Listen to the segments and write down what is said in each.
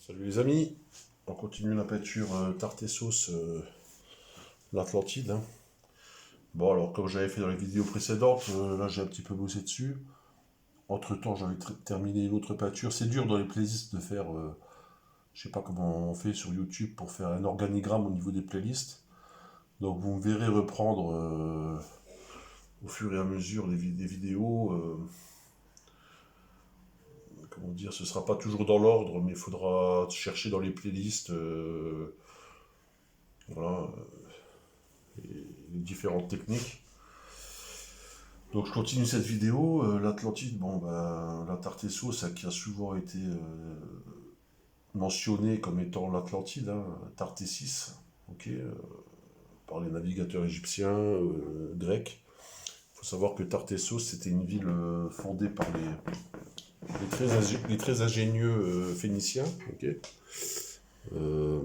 Salut les amis, on continue la peinture tarte et sauce l'Atlantide, hein. Bon alors comme j'avais fait dans les vidéos précédentes, là j'ai un petit peu bossé dessus. Entre temps j'avais terminé une autre peinture. C'est dur dans les playlists de faire, je sais pas comment on fait sur YouTube pour faire un organigramme au niveau des playlists. Donc vous me verrez reprendre au fur et à mesure des vidéos. Comment dire, ce sera pas toujours dans l'ordre, mais il faudra chercher dans les playlists. Voilà, les différentes techniques. Donc je continue cette vidéo. L'Atlantide, bon ben, la tarte et sauce, ça qui a souvent été mentionnée comme étant l'Atlantide, hein, tarte et 6, ok, par les navigateurs égyptiens, grecs. Il faut savoir que Tartessos, c'était une ville fondée par les très ingénieux phéniciens, ok. Euh,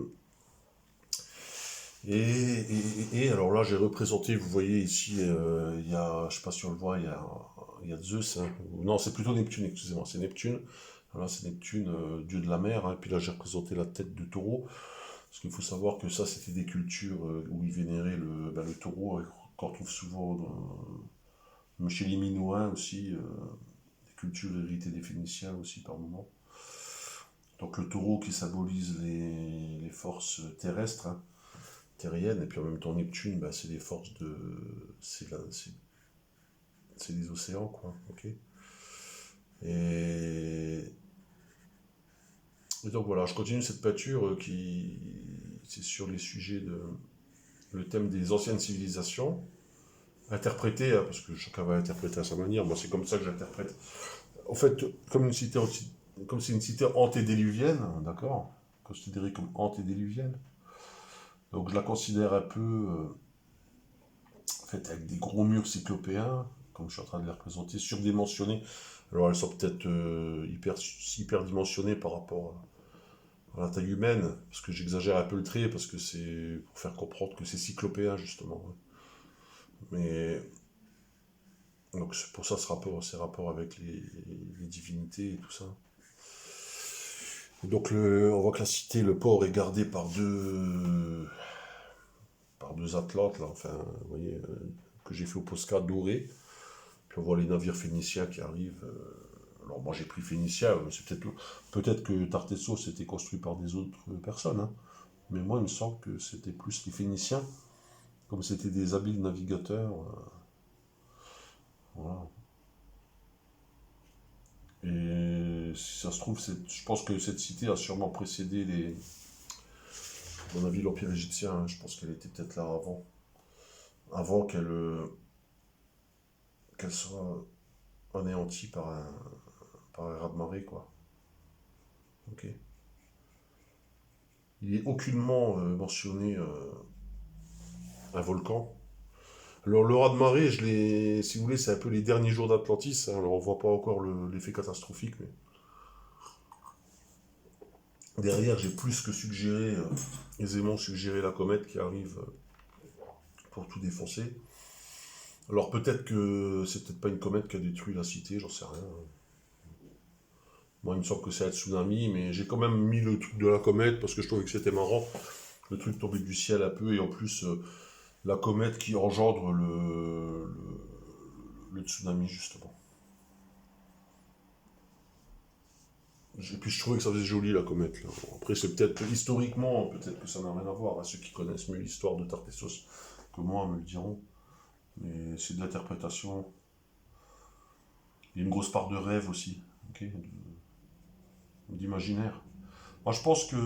et alors là, j'ai représenté, vous voyez ici, il y a, je sais pas si on le voit, il y a Zeus, hein. Non, c'est plutôt Neptune, excusez-moi, c'est Neptune. Voilà, c'est Neptune, dieu de la mer, hein. Puis là, j'ai représenté la tête de taureau, parce qu'il faut savoir que ça, c'était des cultures où ils vénéraient le taureau, qu'on retrouve souvent chez les Minoens aussi, des cultures héritées des Phéniciens aussi par moment. Donc le taureau qui symbolise les forces terrestres, hein, terrienne, et puis en même temps Neptune, bah, c'est les forces de. C'est les océans, quoi. Ok. Et, et donc voilà, je continue cette peinture qui. C'est sur les sujets de. Le thème des anciennes civilisations, interprété, hein, parce que chacun va interpréter à sa manière. Moi, c'est comme ça que j'interprète. En fait, comme c'est une cité antédiluvienne, d'accord, considérée comme antédiluvienne, donc je la considère un peu faites avec des gros murs cyclopéens, comme je suis en train de les représenter, surdimensionnés. Alors elles sont peut-être hyper dimensionnées par rapport à la taille humaine, parce que j'exagère un peu le trait, parce que c'est pour faire comprendre que c'est cyclopéen justement, ouais. Mais donc c'est pour ça ces rapports avec les divinités et tout ça. Et donc on voit que la cité, le port est gardé par deux atlantes, là, enfin, vous voyez, que j'ai fait au Posca doré. Puis on voit les navires phéniciens qui arrivent. Alors moi j'ai pris phénicien, c'est peut-être que Tartessos était construit par des autres personnes, hein. Mais moi il me semble que c'était plus les Phéniciens, comme c'était des habiles navigateurs. Voilà. Et si ça se trouve, je pense que cette cité a sûrement précédé mon avis, l'Empire égyptien, hein. Je pense qu'elle était peut-être là avant qu'elle soit anéantie par un raz-de-marée, quoi. Ok. Il est aucunement mentionné un volcan. Alors le raz-de-marée, si vous voulez, c'est un peu les derniers jours d'Atlantis, hein. Alors on voit pas encore l'effet catastrophique, mais derrière j'ai plus que suggéré, aisément suggéré la comète qui arrive pour tout défoncer. Alors peut-être que c'est peut-être pas une comète qui a détruit la cité, j'en sais rien. Moi il me semble que c'est un tsunami, mais j'ai quand même mis le truc de la comète parce que je trouvais que c'était marrant. Le truc tombé du ciel un peu, et en plus la comète qui engendre le tsunami justement. Et puis je trouvais que ça faisait joli la comète là. Bon, après c'est peut-être historiquement, peut-être que ça n'a rien à voir, hein. Ceux qui connaissent mieux l'histoire de Tartessos que moi me le diront. Mais c'est de l'interprétation. Il y a une grosse part de rêve aussi, ok, d'imaginaire. Moi je pense que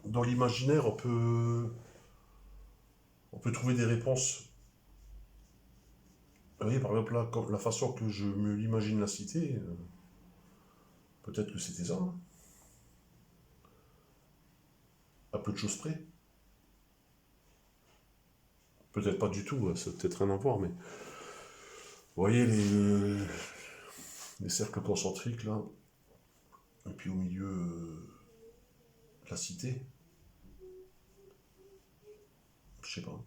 dans l'imaginaire on peut trouver des réponses. Vous voyez par exemple là, comme la façon que je me l'imagine la cité, peut-être que c'était ça, hein. À peu de choses près. Peut-être pas du tout, hein, ça peut-être rien à voir, mais vous voyez les cercles concentriques là, et puis au milieu la cité, je sais pas.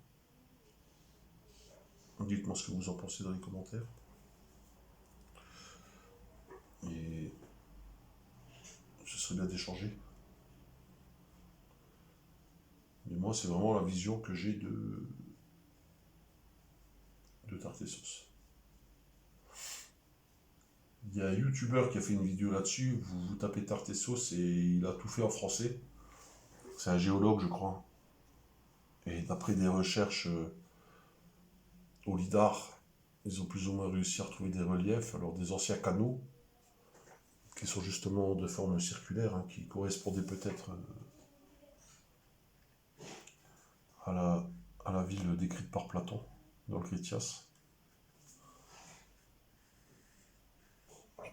Dites-moi ce que vous en pensez dans les commentaires. Et ce serait serait bien d'échanger. Mais moi, c'est vraiment la vision que j'ai de tarte et sauce. Il y a un youtubeur qui a fait une vidéo là-dessus, vous tapez tarte et sauce et il a tout fait en français. C'est un géologue, je crois. Et d'après des recherches au lidar, ils ont plus ou moins réussi à retrouver des reliefs, alors des anciens canaux, qui sont justement de forme circulaire, hein, qui correspondaient peut-être à la ville décrite par Platon, dans le Critias.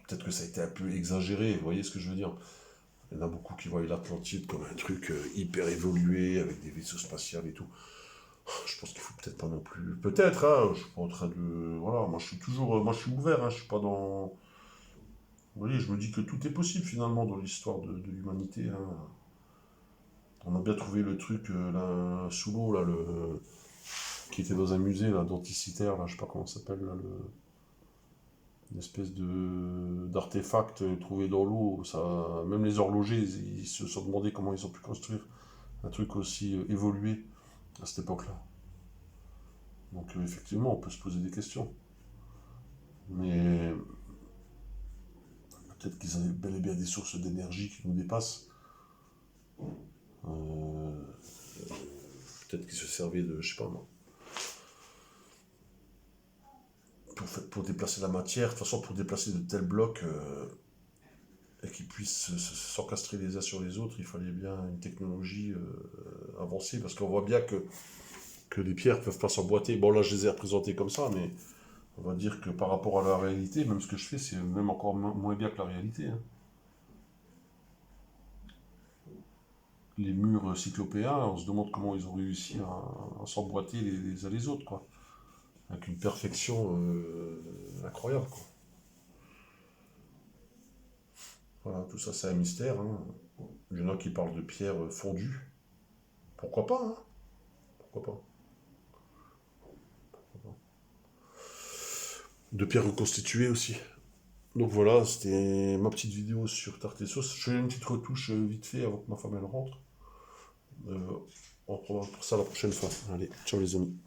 Peut-être que ça a été un peu exagéré, vous voyez ce que je veux dire. Il y en a beaucoup qui voient l'Atlantide comme un truc hyper évolué, avec des vaisseaux spatials et tout. Je pense qu'il faut peut-être pas non plus. Peut-être, hein, je suis pas en train de. Voilà, moi je suis toujours. Moi je suis ouvert, hein, je suis pas dans. Vous voyez, je me dis que tout est possible finalement dans l'histoire de l'humanité, hein. On a bien trouvé le truc là, sous l'eau, là, qui était dans un musée, là, denticitaire, là, je sais pas comment ça s'appelle, là, une espèce d'artefact trouvé dans l'eau. Ça, même les horlogers, ils se sont demandé comment ils ont pu construire un truc aussi évolué à cette époque-là. Donc effectivement, on peut se poser des questions. Mais peut-être qu'ils avaient bel et bien des sources d'énergie qui nous dépassent. Euh, Peut-être qu'ils se servaient de, je sais pas moi, pour déplacer la matière, de toute façon pour déplacer de tels blocs et qu'ils puissent s'encastrer les uns sur les autres, il fallait bien une technologie avancée, parce qu'on voit bien que les pierres peuvent pas s'emboîter. Bon là je les ai représentées comme ça, mais on va dire que par rapport à la réalité, même ce que je fais, c'est même encore moins bien que la réalité, hein. Les murs cyclopéens, on se demande comment ils ont réussi à s'emboîter les uns les autres, quoi. Avec une perfection incroyable, quoi. Voilà, tout ça, c'est un mystère, hein. Il y en a qui parlent de pierres fondues. Pourquoi pas, hein? Pourquoi pas? De pierres reconstituées aussi. Donc voilà, c'était ma petite vidéo sur tarte et sauce. Je fais une petite retouche vite fait avant que ma femme elle rentre. On reprendra pour ça la prochaine fois. Allez, ciao les amis.